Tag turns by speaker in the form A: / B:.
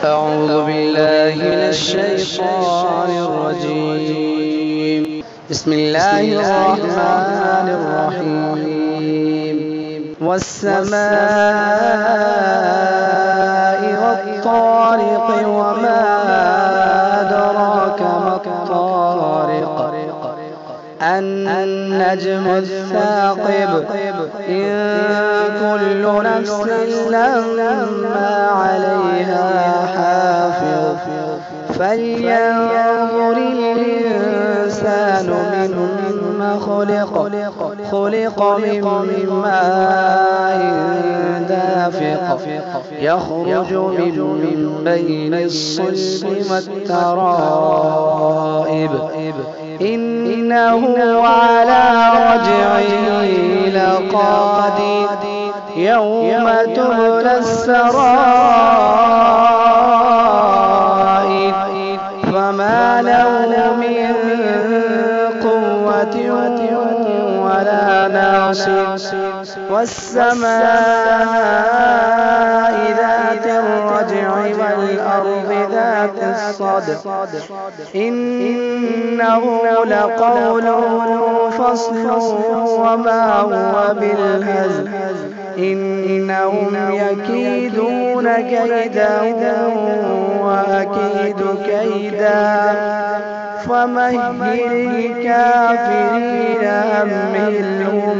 A: أعوذ بالله من الشيطان الرجيم. بسم الله الرحمن الرحيم. والسماء والطارق وما أدراك ما الطارق النجم الثاقب إن كل نفس لما عليها حافظ فلينظر الإنسان مما خلق من ماء دافق يخرج من بين الصلب والترائب إنه على رجعه لقادر يوم تبلى السرائر فما له من قوة ولا ناصر والسماء ذات الرجع والأرض ذات الصدع إنه لقول فصل وما هو بالهزل إنهم يكيدون كيدا وأكيد كيدا فمهل الكافرين أمهلهم